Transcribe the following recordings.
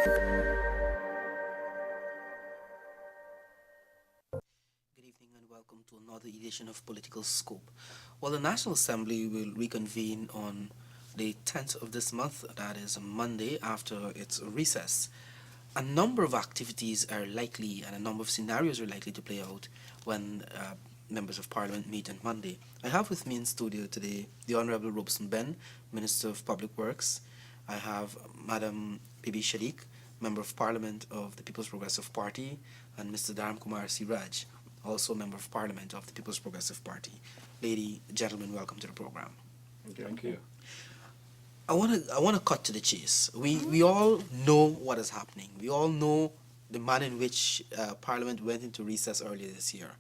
Good evening and welcome to another edition of Political Scope. Well, the National Assembly will reconvene on the 10th of this month, that is Monday, after its recess. A number of activities are likely and a number of scenarios are likely to play out when members of Parliament meet on Monday. I have with me in studio today the Honourable Robeson Benn, Minister of Public Works. I have Madam Bibi Shadick, Member of Parliament of the People's Progressive Party, and Mr. Dharamkumar Seeraj, also Member of Parliament of the People's Progressive Party. Gentlemen, welcome to the program. Thank you. I want to cut to the chase. We all know what is happening. We all know the manner in which Parliament went into recess earlier this year,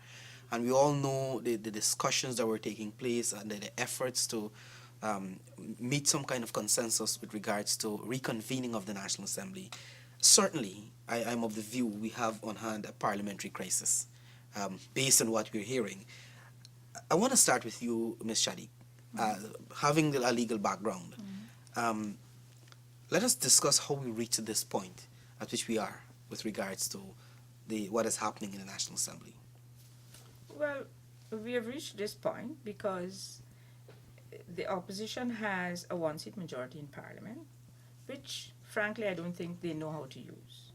and we all know the discussions that were taking place and the efforts to meet some kind of consensus with regards to reconvening of the National Assembly. Certainly, I'm of the view we have on hand a parliamentary crisis, based on what we're hearing. I want to start with you, Ms. Shadick, having a legal background. Let us discuss how we reached this point at which we are with regards to what is happening in the National Assembly. Well, we have reached this point because the opposition has a one-seat majority in Parliament, which, frankly, I don't think they know how to use.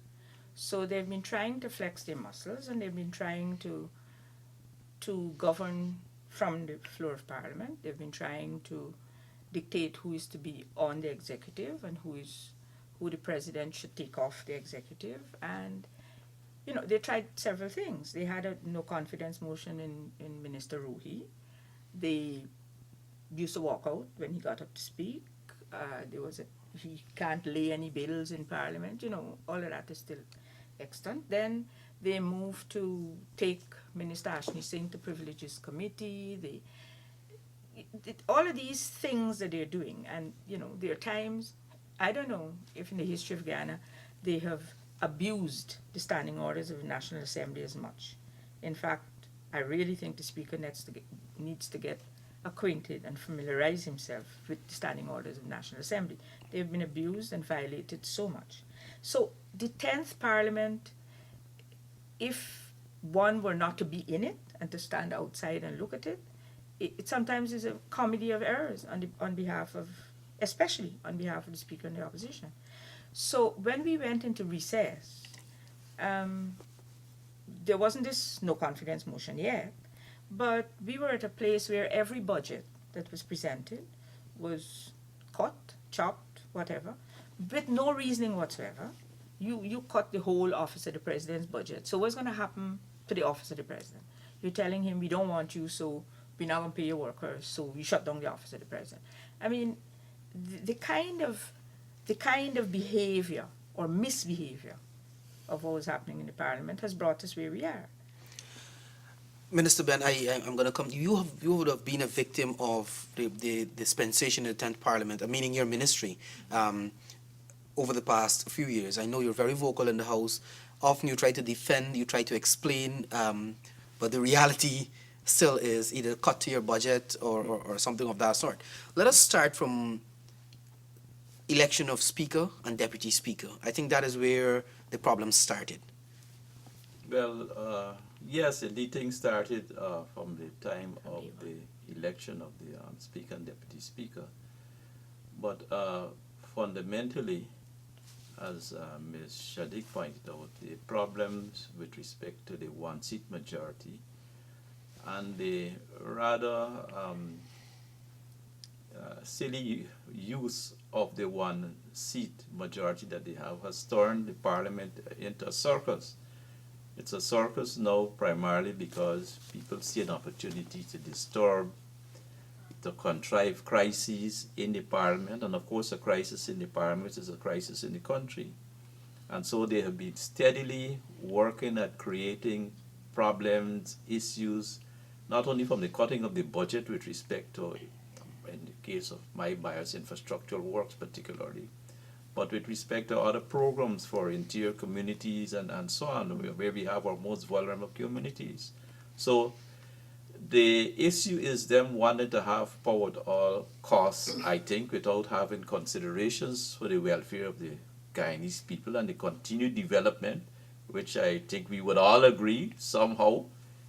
So they've been trying to flex their muscles and they've been trying to govern from the floor of Parliament. They've been trying to dictate who is to be on the executive and who the president should take off the executive. And, they tried several things. They had a no confidence motion in Minister Ruhi. They used to walk out when he got up to speak. He can't lay any bills in Parliament. All of that is still extant. Then they moved to take Minister Ashley Singh to Privileges Committee. All of these things that they're doing, and there are times, I don't know if in the history of Ghana they have abused the standing orders of the National Assembly as much. In fact, I really think the Speaker needs to get acquainted and familiarize himself with the standing orders of the National Assembly. They've been abused and violated so much. So the 10th Parliament, if one were not to be in it and to stand outside and look at it, it sometimes is a comedy of errors especially on behalf of the Speaker and the opposition. So when we went into recess, there wasn't this no confidence motion yet, but we were at a place where every budget that was presented was cut, chopped, whatever, with no reasoning whatsoever. You cut the whole Office of the President's budget. So what's going to happen to the Office of the President? You're telling him we don't want you, so we're not going to pay your workers, so we shut down the Office of the President. I mean, the kind of behavior or misbehavior of what was happening in the Parliament has brought us where we are. Minister Benn, I'm going to come to you. You would have been a victim of the dispensation in the 10th Parliament, meaning your ministry, over the past few years. I know you're very vocal in the House. Often you try to defend, you try to explain, but the reality still is either cut to your budget or something of that sort. Let us start from election of Speaker and Deputy Speaker. I think that is where the problem started. Well, yes, indeed, things started from the time of the election of the Speaker and Deputy Speaker. But fundamentally, as Ms. Shadick pointed out, the problems with respect to the one-seat majority and the rather silly use of the one-seat majority that they have has turned the Parliament into a circus. It's a circus now primarily because people see an opportunity to disturb, to contrive crises in the Parliament, and of course a crisis in the Parliament is a crisis in the country. And so they have been steadily working at creating problems, issues, not only from the cutting of the budget with respect to, in the case of my bias, infrastructural works particularly, but with respect to other programs for interior communities and so on, where we have our most vulnerable communities. So the issue is them wanting to have power at all costs, I think, without having considerations for the welfare of the Guyanese people and the continued development, which I think we would all agree somehow,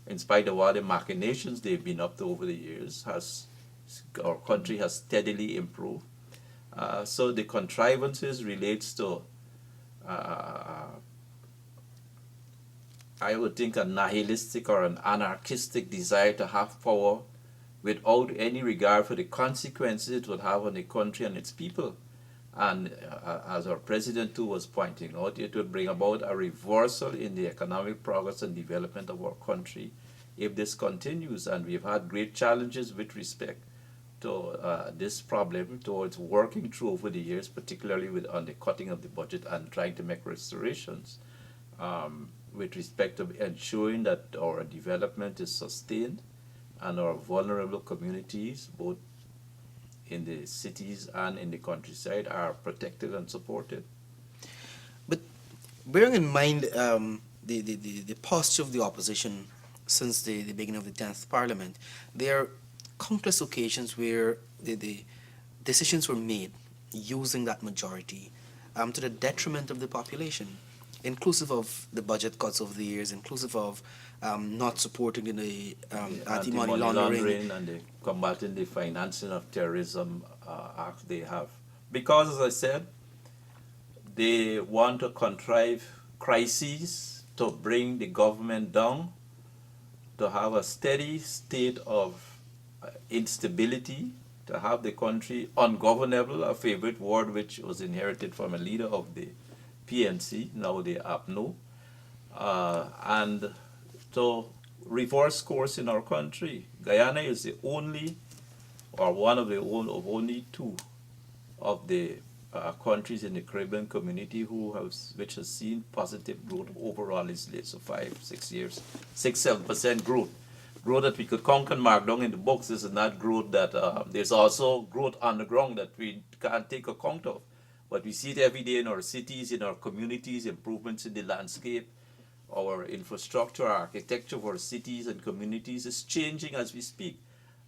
in spite of all the machinations they've been up to over the years, our country has steadily improved. So the contrivances relates to, I would think, a nihilistic or an anarchistic desire to have power without any regard for the consequences it would have on the country and its people. And as our president too was pointing out, it would bring about a reversal in the economic progress and development of our country if this continues. And we've had great challenges with respect to this problem towards working through over the years, particularly on the cutting of the budget and trying to make restorations with respect to ensuring that our development is sustained and our vulnerable communities, both in the cities and in the countryside, are protected and supported. But bearing in mind the posture of the opposition since the beginning of the 10th Parliament, there are countless occasions where the decisions were made using that majority to the detriment of the population, inclusive of the budget cuts over the years, inclusive of not supporting the anti-money laundering and the combating the financing of terrorism act they have. Because, as I said, they want to contrive crises to bring the government down, to have a steady state of instability, to have the country ungovernable, a favorite word which was inherited from a leader of the PNC, now the APNO, and to reverse course in our country. Guyana is the only, or one of the only two of the countries in the Caribbean community which has seen positive growth overall is late, so 5-6 years, 6-7% growth. Growth that we could count and mark down in the books. This is not growth that there's also growth on the ground that we can't take account of. But we see it every day in our cities, in our communities, improvements in the landscape, our infrastructure, our architecture of our cities and communities is changing as we speak.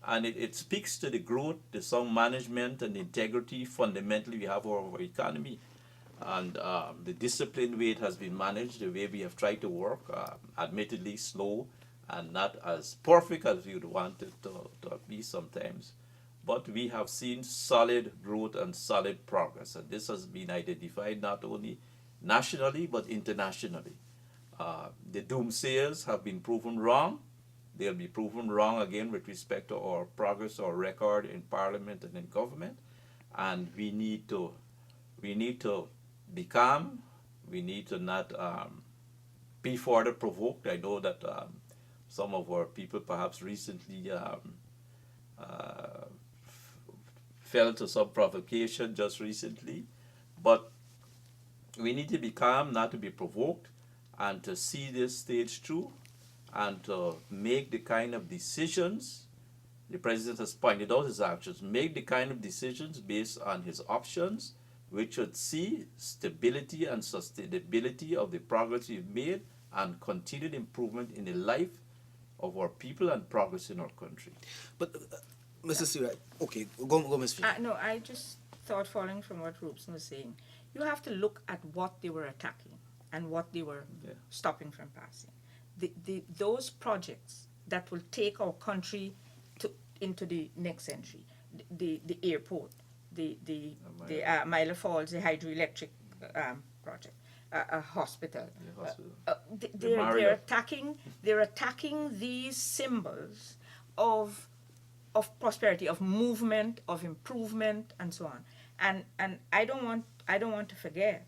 And it speaks to the growth, the sound management and the integrity fundamentally we have of our economy. And the disciplined way it has been managed, the way we have tried to work, admittedly slow and not as perfect as we would want it to be sometimes. But we have seen solid growth and solid progress. And this has been identified not only nationally but internationally. The doomsayers have been proven wrong. They'll be proven wrong again with respect to our progress or record in Parliament and in government. And we need to be calm. We need to not be further provoked. I know that some of our people perhaps recently fell to some provocation just recently. But we need to be calm, not to be provoked, and to see this stage through and to make the kind of decisions the president has pointed out his actions, make the kind of decisions based on his options, which would see stability and sustainability of the progress we've made and continued improvement in the life of our people and progress in our country. But Mr. Seeraj, okay, go Ms. Fiona. No, I just thought, following from what Robeson was saying, you have to look at what they were attacking and what they were stopping from passing. Those projects that will take our country into the next century, the airport, the Mila Falls, the hydroelectric project, a hospital. They're attacking these symbols of prosperity, of movement, of improvement, and so on. And I don't want to forget.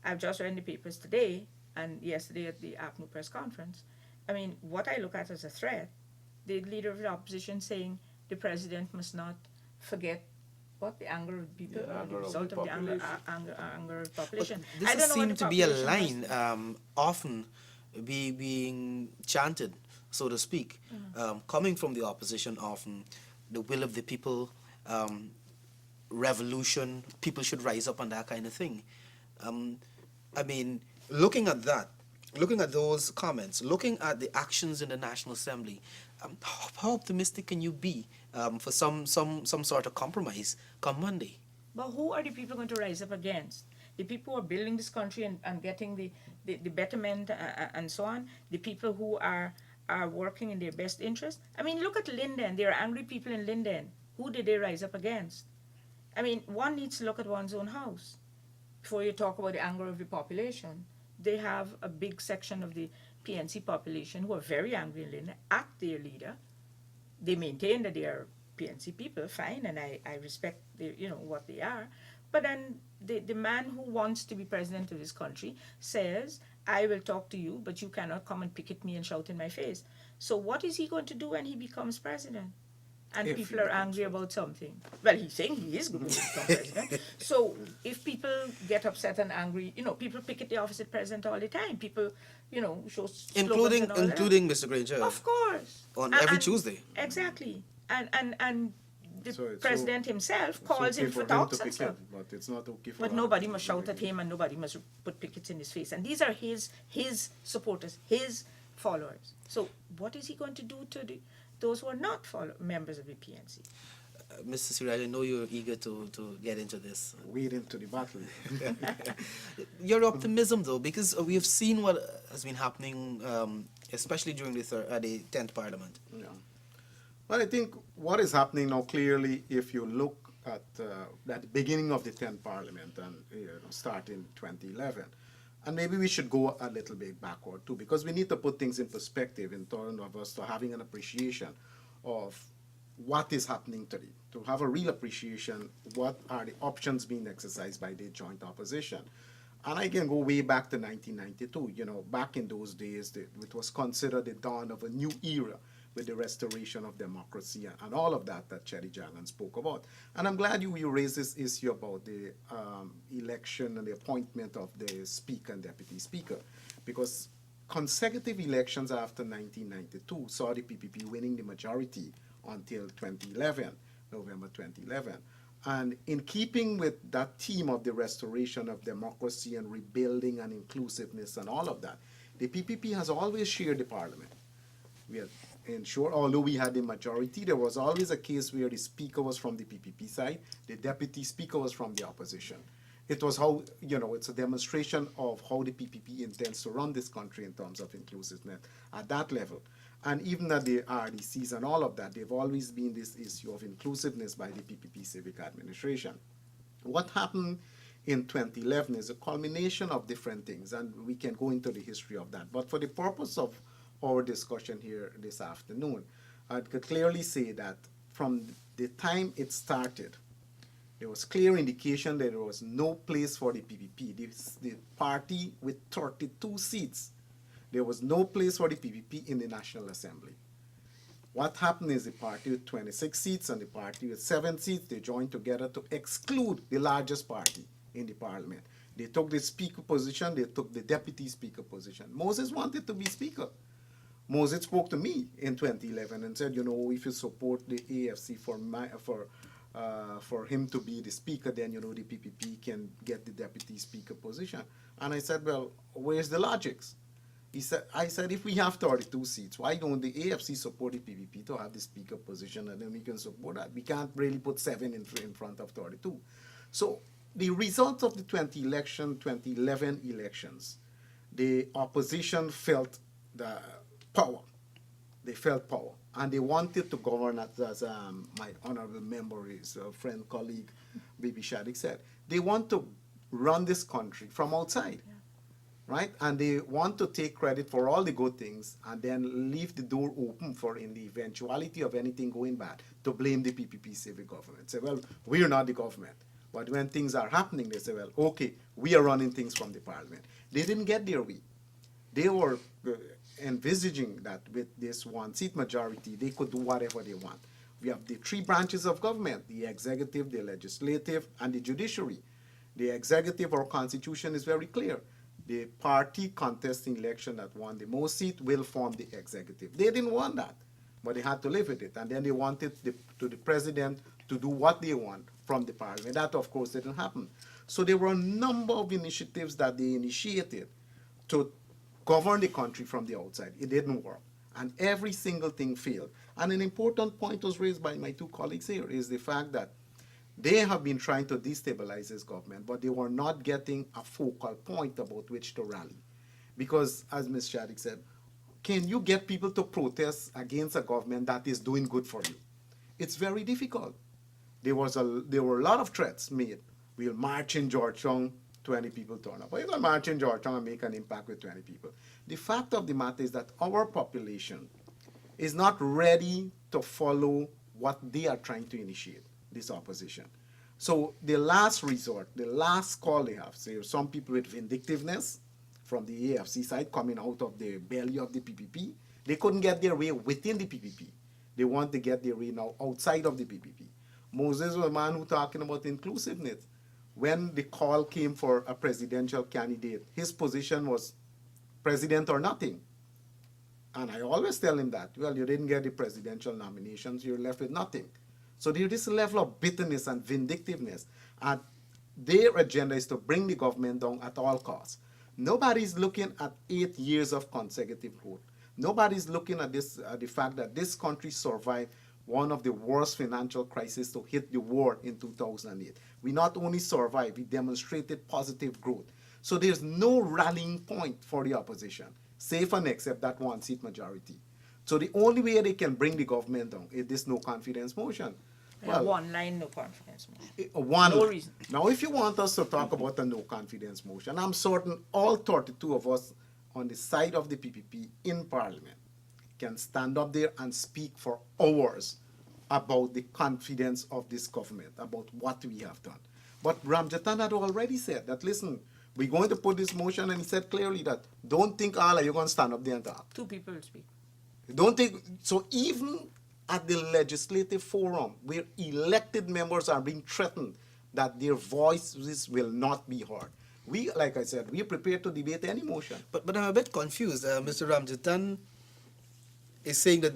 I've just read in the papers today and yesterday at the APNU press conference. I mean, what I look at as a threat, the leader of the opposition saying the president must not forget what the anger of people, the result of the anger of the population. But this has seemed to be a line often being chanted, so to speak, coming from the opposition often, the will of the people, revolution, people should rise up and that kind of thing. I mean, looking at that, looking at those comments, looking at the actions in the National Assembly, how optimistic can you be for some sort of compromise come Monday? But who are the people going to rise up against? The people who are building this country and getting the betterment and so on, the people who are working in their best interest. I mean, look at Linden. There are angry people in Linden. Who did they rise up against? I mean, one needs to look at one's own house before you talk about the anger of the population. They have a big section of the PNC population who are very angry in Linden at their leader. They maintain that they are PNC people, fine, and I respect what they are. But then the man who wants to be president of this country says, I will talk to you, but you cannot come and picket me and shout in my face. So what is he going to do when he becomes president? And If people he are angry about something. Well, he's saying he is going to become president. So if people get upset and angry, people picket the office of president all the time. People, show slogans including and all that. including Mr. Granger Of course. on And- every and- Tuesday. Exactly. And the So it's president himself It's calls okay him for him talks to and picket, stuff. but it's not okay for But others nobody to must do shout it. at him and nobody must put pickets in his face. And these are his supporters, his followers. So what is he going to do to those who are not members of the PNC? Mr. Seeraj, I know you're eager to get into this. Wade into the battle. Your optimism, though, because we have seen what has been happening, especially during the 10th Parliament. Yeah. Well, I think what is happening now clearly, if you look at the beginning of the 10th Parliament and start in 2011, and maybe we should go a little bit backward too, because we need to put things in perspective in terms of us to having an appreciation of what is happening today, to have a real appreciation, what are the options being exercised by the joint opposition. And I can go way back to 1992. Back in those days, it was considered the dawn of a new era with the restoration of democracy and all of that Cherry Jagan spoke about. And I'm glad you raised this issue about the election and the appointment of the Speaker and Deputy Speaker, because consecutive elections after 1992 saw the PPP winning the majority until 2011, November 2011. And in keeping with that theme of the restoration of democracy and rebuilding and inclusiveness and all of that, the PPP has always shared the parliament. We had ensured, although we had the majority, there was always a case where the speaker was from the PPP side, the deputy speaker was from the opposition. It was how, it's a demonstration of how the PPP intends to run this country in terms of inclusiveness at that level. And even at the RDCs and all of that, they've always been this issue of inclusiveness by the PPP civic administration. What happened in 2011 is a culmination of different things, and we can go into the history of that. But for the purpose of our discussion here this afternoon, I could clearly say that from the time it started, there was clear indication that there was no place for the PPP. The party with 32 seats, there was no place for the PPP in the National Assembly. What happened is the party with 26 seats and the party with 7 seats, they joined together to exclude the largest party in the parliament. They took the speaker position, they took the deputy speaker position. Moses wanted to be speaker. Moses spoke to me in 2011 and said, if you support the AFC for him to be the speaker, then, the PPP can get the deputy speaker position. And I said, well, where's the logics? I said, if we have 32 seats, why don't the AFC support the PPP to have the speaker position, and then we can support that? We can't really put 7 in front of 32. So the result of the 2011 elections, the opposition felt the power. They felt power. And they wanted to govern, as my honorable member, his friend, colleague, Bibi Shadick said. They want to run this country from outside. Yeah. Right? And they want to take credit for all the good things and then leave the door open for, in the eventuality of anything going bad, to blame the PPP civic government. Say, well, we're not the government. But when things are happening, they say, well, okay, we are running things from the parliament. They didn't get their way. They were envisaging that with this one-seat majority, they could do whatever they want. We have the 3 branches of government, the executive, the legislative, and the judiciary. The executive, our constitution is very clear. The party contesting election that won the most seat will form the executive. They didn't want that, but they had to live with it. And then they wanted the president to do what they want from the parliament. That, of course, didn't happen. So there were a number of initiatives that they initiated to govern the country from the outside. It didn't work. And every single thing failed. And an important point was raised by my 2 colleagues here is the fact that They have been trying to destabilize this government, but they were not getting a focal point about which to rally. Because, as Ms. Shadick said, can you get people to protest against a government that is doing good for you? It's very difficult. There were a lot of threats made. We'll march in Georgetown, 20 people turn up. But you can march in Georgetown and make an impact with 20 people. The fact of the matter is that our population is not ready to follow what they are trying to initiate, this opposition. So the last resort, the last call they have, say some people with vindictiveness from the AFC side coming out of the belly of the PPP, they couldn't get their way within the PPP. They want to get their way now outside of the PPP. Moses was a man who talking about inclusiveness. When the call came for a presidential candidate, his position was president or nothing. And I always tell him that, well, you didn't get the presidential nominations, you're left with nothing. So there's this level of bitterness and vindictiveness. And their agenda is to bring the government down at all costs. Nobody's looking at 8 years of consecutive growth. Nobody's looking at this, the fact that this country survived one of the worst financial crises to hit the world in 2008. We not only survived, we demonstrated positive growth. So there's no rallying point for the opposition, save and except that one-seat majority. So the only way they can bring the government down is this no confidence motion. Well, one line, no confidence motion. No reason. Now, if you want us to talk about a no confidence motion, I'm certain all 32 of us on the side of the PPP in Parliament can stand up there and speak for hours about the confidence of this government, about what we have done. But Ramjatan had already said that, listen, we're going to put this motion, and he said clearly that don't think all you're going to stand up there and talk. 2 people speak. Don't think, so even at the legislative forum, where elected members are being threatened that their voices will not be heard. We, like I said, we are prepared to debate any motion. But I'm a bit confused. Mr. Ramjatan is saying that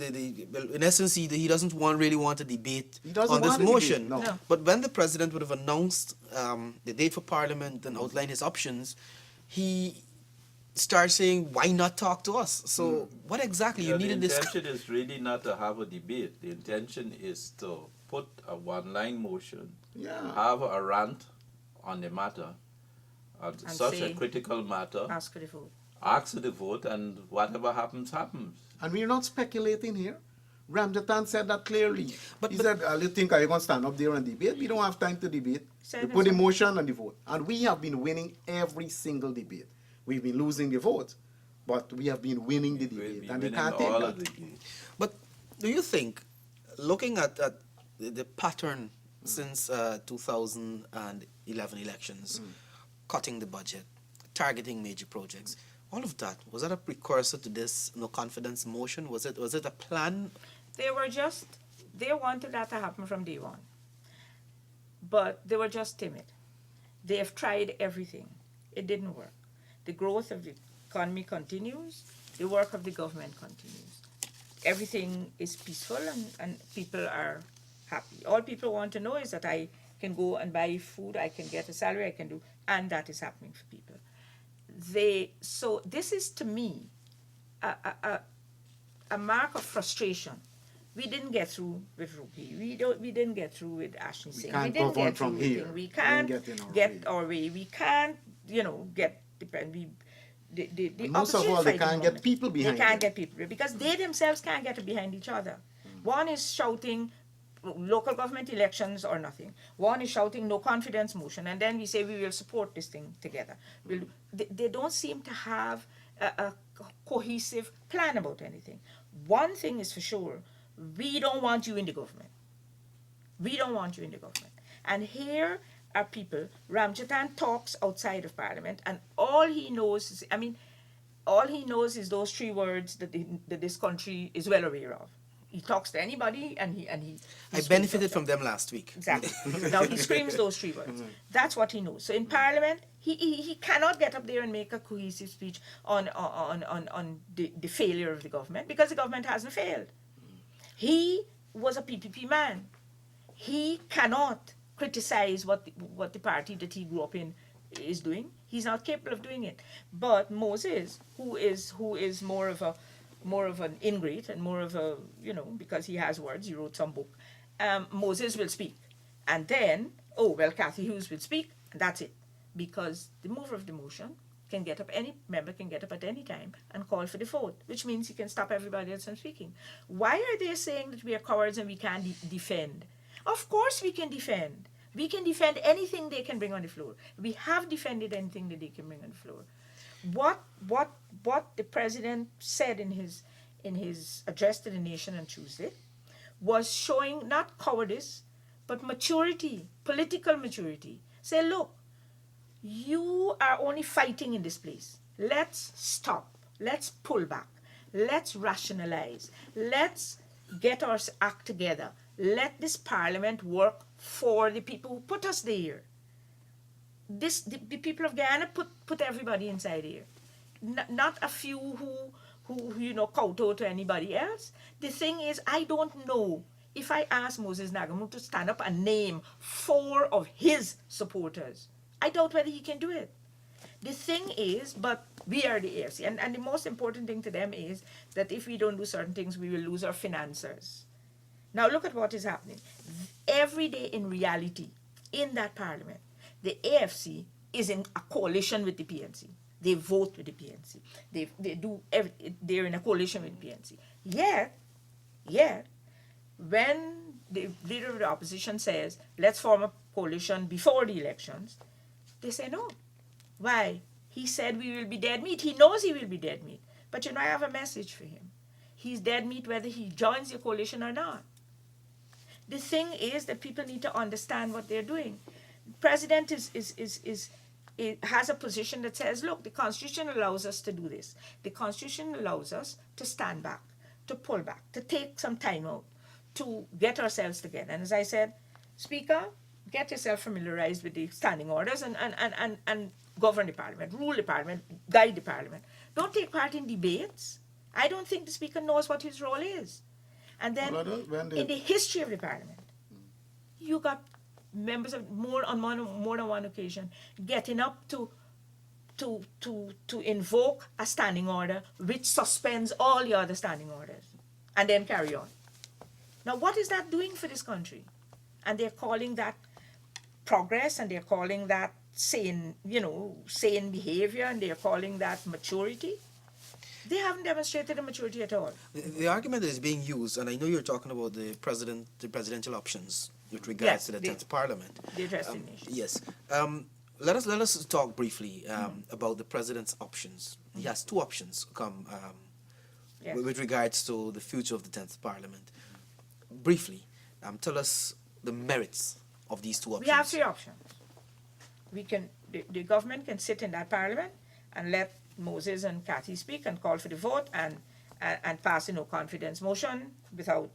well, in essence, he doesn't really want to debate on this motion. Debate, no. But when the president would have announced the date for Parliament and outlined his options, he starts saying, why not talk to us? So what exactly you needed this? The intention is really not to have a debate. The intention is to put a one-line motion, have a rant on the matter, on such a critical matter, ask for the vote. Ask for the vote, and whatever happens, happens. And we're not speculating here. Ramjatan said that clearly. He said, you think are you going to stand up there and debate? We don't have time to debate. We put the motion on the vote. And we have been winning every single debate. We've been losing the vote, but we have been winning the debate. And they can't take that. But do you think, looking at the pattern since 2011 elections, cutting the budget, targeting major projects, all of that, was that a precursor to this no confidence motion? Was it a plan? They wanted that to happen from day one. But they were just timid. They have tried everything. It didn't work. The growth of the economy continues. The work of the government continues. Everything is peaceful and people are happy. All people want to know is that I can go and buy food, I can get a salary, I can do, and that is happening for people. So this is, to me, a mark of frustration. We didn't get through with Rupi. We didn't get through with Ashley Singh. We didn't get through with him. We can't get our way. We can't, get the most of all, they can't get people behind. They can't get people because they themselves can't get behind each other. One is shouting local government elections or nothing. One is shouting no confidence motion, and then we say we will support this thing together. They don't seem to have a cohesive plan about anything. One thing is for sure, we don't want you in the government. We don't want you in the government. And here are people, Ramjatan talks outside of Parliament, and all he knows is those 3 words that this country is well aware of. He talks to anybody, and he I benefited from them last week. Exactly. Now he screams those 3 words. That's what he knows. So in Parliament, he cannot get up there and make a cohesive speech on the failure of the government because the government hasn't failed. He was a PPP man. He cannot criticize what the party that he grew up in is doing. He's not capable of doing it. But Moses, who is more of an ingrate and more of a, because he has words, he wrote some book, Moses will speak. And then, oh, well, Kathy Hughes will speak, and that's it. Because the mover of the motion can get up, any member can get up at any time and call for the vote, which means he can stop everybody else from speaking. Why are they saying that we are cowards and we can't defend? Of course we can defend. We can defend anything they can bring on the floor. We have defended anything that they can bring on the floor. What the president said in his address to the nation on Tuesday was showing not cowardice, but maturity, political maturity. Say, look, you are only fighting in this place. Let's stop. Let's pull back. Let's rationalize. Let's get our act together. Let this parliament work for the people who put us there. The people of Guyana put everybody inside here. Not a few who kowtow to anybody else. The thing is, I don't know if I ask Moses Nagamu to stand up and name 4 of his supporters. I doubt whether he can do it. The thing is, but we are the AFC, and the most important thing to them is that if we don't do certain things, we will lose our financiers. Now look at what is happening. Every day in reality, in that parliament, the AFC is in a coalition with the PNC. They vote with the PNC. They're in a coalition with the PNC. Yet, when the leader of the opposition says, let's form a coalition before the elections, they say no. Why? He said we will be dead meat. He knows he will be dead meat. But I have a message for him. He's dead meat whether he joins the coalition or not. The thing is that people need to understand what they're doing. The president has a position that says, look, the Constitution allows us to do this. The Constitution allows us to stand back, to pull back, to take some time out, to get ourselves together. And as I said, Speaker, get yourself familiarized with the standing orders and govern the parliament, rule the parliament, guide the parliament. Don't take part in debates. I don't think the Speaker knows what his role is. And then, in the history of the parliament, you got members of more than one occasion getting up to invoke a standing order which suspends all the other standing orders and then carry on. Now, what is that doing for this country? And they're calling that progress, and they're calling that sane behavior, and they're calling that maturity. They haven't demonstrated a maturity at all. The argument that is being used, and I know you're talking about the presidential options with regards to the 10th Parliament. The addressing nation. Yes. Let us talk briefly about the president's options. He has 2 options come Yes. with regards to the future of the 10th Parliament. Briefly, tell us the merits of these 2 options. We have 3 options. The government can sit in that parliament and let Moses and Kathy speak and call for the vote and pass a no confidence motion without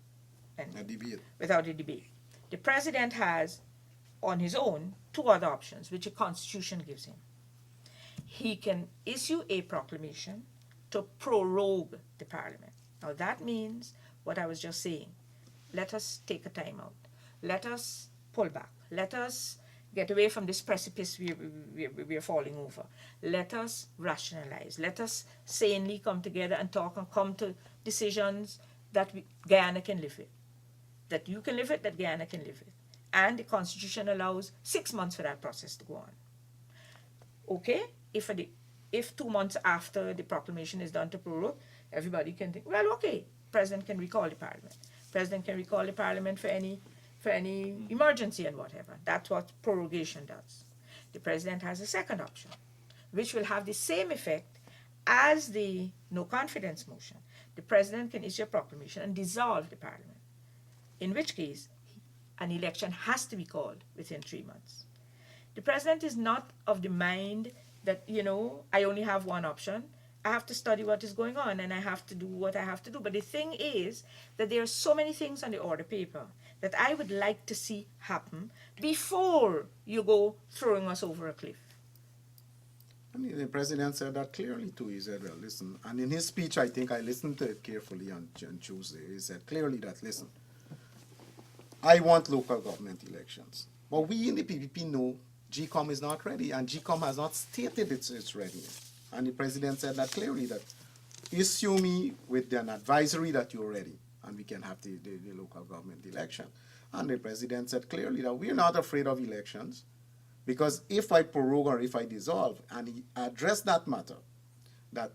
a debate. The president has, on his own, 2 other options, which the Constitution gives him. He can issue a proclamation to prorogue the parliament. Now that means what I was just saying. Let us take a time out. Let us pull back. Let us get away from this precipice we are falling over. Let us rationalize. Let us sanely come together and talk and come to decisions that Guyana can live with. That you can live with, that Guyana can live with. And the Constitution allows 6 months for that process to go on. Okay? If 2 months after the proclamation is done to prorogue, everybody can think, well, okay, President can recall the Parliament. President can recall the Parliament for any emergency and whatever. That's what prorogation does. The President has a second option, which will have the same effect as the no confidence motion. The President can issue a proclamation and dissolve the Parliament, in which case an election has to be called within 3 months. The President is not of the mind that, I only have one option. I have to study what is going on and I have to do what I have to do. But the thing is that there are so many things on the order paper that I would like to see happen before you go throwing us over a cliff. I mean, the president said that clearly too. He said, well, listen, and in his speech, I think I listened to it carefully on Tuesday. He said clearly that, listen, I want local government elections. But we in the PPP know GCOM is not ready, and GCOM has not stated its readiness. And the president said that clearly, that issue me with an advisory that you're ready, and we can have the local government election. And the president said clearly that we're not afraid of elections, because if I prorogue or if I dissolve, and he addressed that matter, that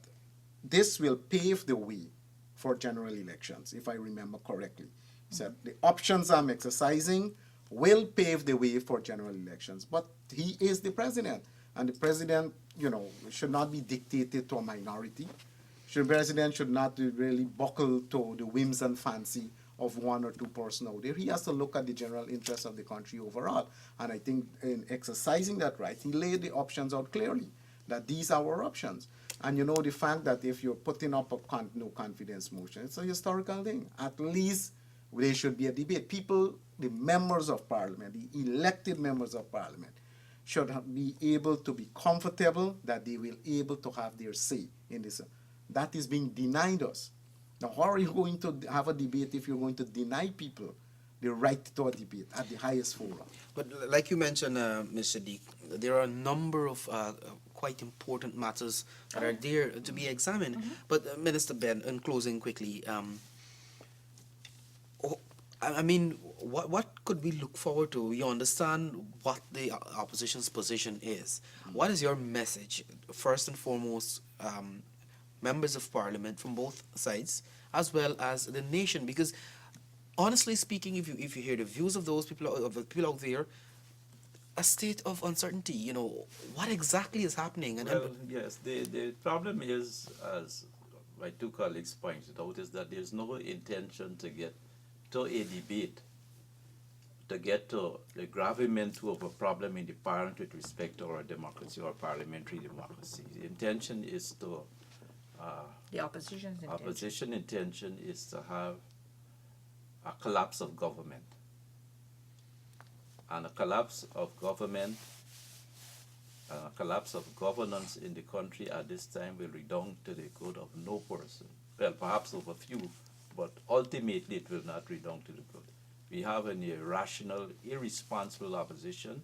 this will pave the way for general elections, if I remember correctly. He said the options I'm exercising will pave the way for general elections. But he is the president, and the president, should not be dictated to a minority. The president should not really buckle to the whims and fancy of one or two persons out there. He has to look at the general interest of the country overall. And I think in exercising that right, he laid the options out clearly, that these are our options. And the fact that if you're putting up a no confidence motion, it's a historical thing. At least there should be a debate. People, the members of parliament, the elected members of parliament, should be able to be comfortable that they will be able to have their say in this. That is being denied us. Now, how are you going to have a debate if you're going to deny people the right to a debate at the highest forum? But like you mentioned, Ms. Shadick, there are a number of quite important matters that are there to be examined. But Minister Benn, in closing quickly, what could we look forward to? We understand what the opposition's position is. What is your message, first and foremost, members of parliament from both sides, as well as the nation? Because honestly speaking, if you hear the views of those people, of the people out there, a state of uncertainty. What exactly is happening? Well, yes, the problem is, as my two colleagues pointed out, is that there's no intention to get to a debate, to get to the gravamen of a problem in the parliament with respect to our democracy or parliamentary democracy. The intention is to The opposition's intention. opposition intention is to have a collapse of government. And a collapse of government, a collapse of governance in the country at this time will redound to the good of no person. Well, perhaps of a few, but ultimately it will not redound to the good. We have an irrational, irresponsible opposition.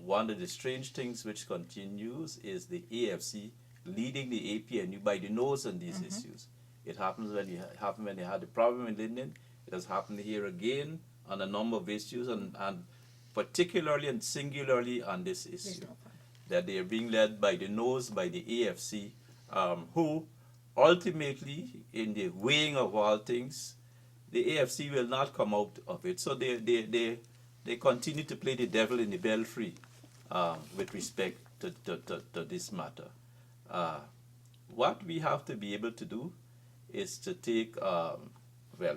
One of the strange things which continues is the AFC leading the APNU by the nose on these issues. It happens when you had the problem in Linden. It has happened here again on a number of issues, and particularly and singularly on this issue, that they are being led by the nose by the AFC, who ultimately, in the weighing of all things, the AFC will not come out of it. So they continue to play the devil in the belfry with respect to this matter. What we have to be able to do is to take,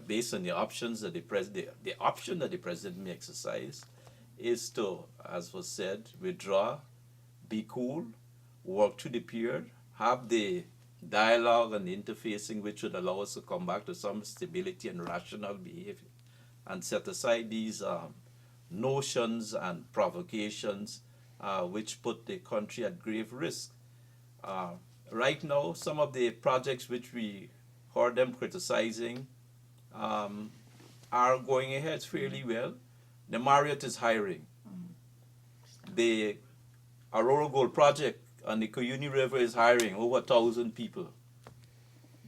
based on the options that the option that the president may exercise is to, as was said, withdraw, be cool, work through the period, have the dialogue and the interfacing which would allow us to come back to some stability and rational behavior, and set aside these notions and provocations which put the country at grave risk. Right now, some of the projects which we heard them criticizing are going ahead fairly well. The Marriott is hiring. The Aurora Gold project on the Cuyuni River is hiring over 1,000 people.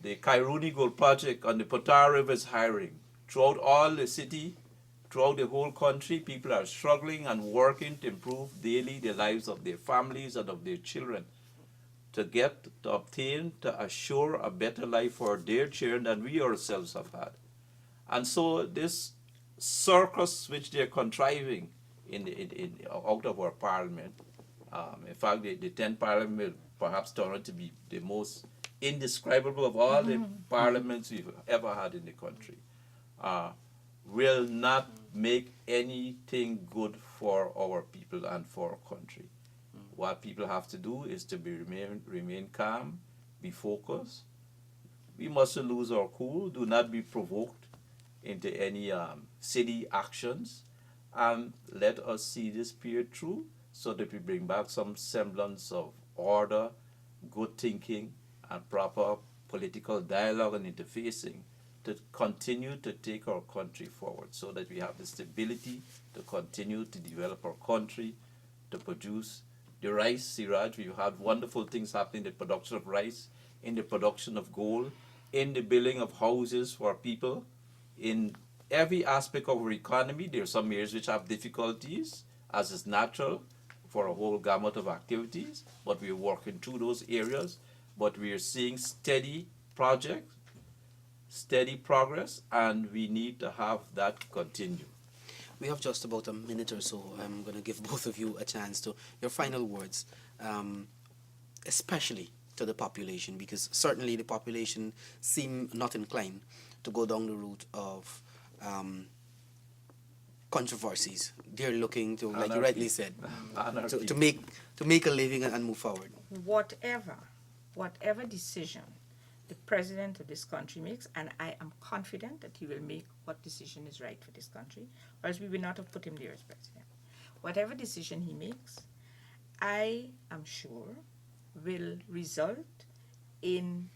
The Kairuni Gold project on the Potar River is hiring. Throughout all the city, throughout the whole country, people are struggling and working to improve daily the lives of their families and of their children, to obtain, to assure a better life for their children than we ourselves have had. And so this circus which they're contriving out of our parliament, in fact, the 10th parliament will perhaps turn out to be the most indescribable of all the parliaments we've ever had in the country, will not make anything good for our people and for our country. What people have to do is to remain calm, be focused. We mustn't lose our cool, do not be provoked into any silly actions, and let us see this period through so that we bring back some semblance of order, good thinking, and proper political dialogue and interfacing to continue to take our country forward, so that we have the stability to continue to develop our country, to produce the rice, Seeraj. We've had wonderful things happening in the production of rice, in the production of gold, in the building of houses for people, in every aspect of our economy. There are some areas which have difficulties, as is natural for a whole gamut of activities, but we're working through those areas. But we are seeing steady projects, steady progress, and we need to have that continue. We have just about a minute or so. I'm going to give both of you a chance to your final words, especially to the population, because certainly the population seem not inclined to go down the route of controversies. They're looking to, like you rightly said, Anarchy. to make a living and move forward. Whatever decision the president of this country makes, and I am confident that he will make what decision is right for this country, or else we will not have put him there as president. Whatever decision he makes, I am sure will result in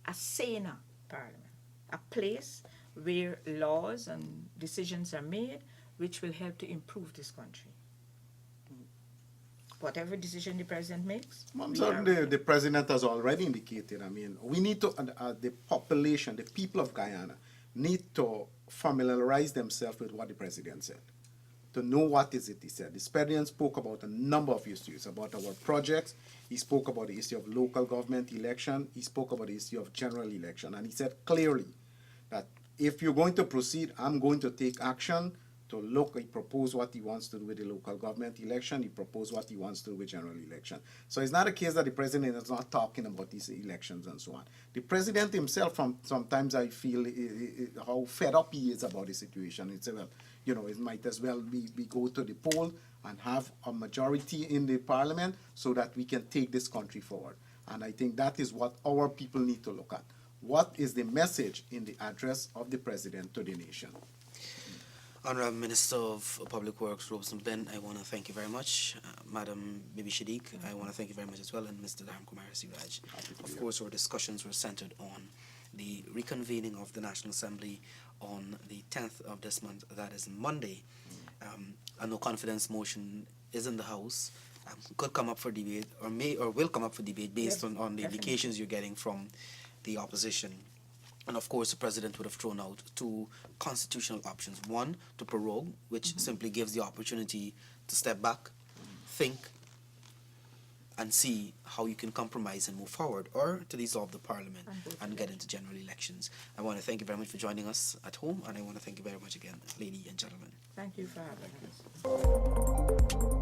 a saner parliament, a place where laws and decisions are made which will help to improve this country. Whatever decision the president makes. Certainly, the president has already indicated. I mean, we need to, the population, the people of Guyana, need to familiarize themselves with what the president said, to know what is it he said. The president spoke about a number of issues, about our projects. He spoke about the issue of local government election. He spoke about the issue of general election. And he said clearly that if you're going to proceed, I'm going to take action to look. He proposed what he wants to do with the local government election. He proposed what he wants to do with general election. So it's not a case that the president is not talking about these elections and so on. The president himself, sometimes I feel how fed up he is about the situation. It's well, you know, it might as well be go to the poll and have a majority in the parliament so that we can take this country forward. And I think that is what our people need to look at. What is the message in the address of the president to the nation? Honorable Minister of Public Works, Robeson Benn, I want to thank you very much. Madam Bibi Shadick, I want to thank you very much as well, and Mr. Dharamkumar Seeraj. Of course, our discussions were centered on the reconvening of the National Assembly on the 10th of this month, that is Monday. A no confidence motion is in the House, could come up for debate, or will come up for debate based on the definitely. indications you're getting from the opposition. And of course, the president would have thrown out two constitutional options. One, to prorogue, which simply gives the opportunity to step back, think, and see how you can compromise and move forward, or to dissolve the parliament and get into general elections. I want to thank you very much for joining us at home, and I want to thank you very much again, ladies and gentlemen. Thank you for having us.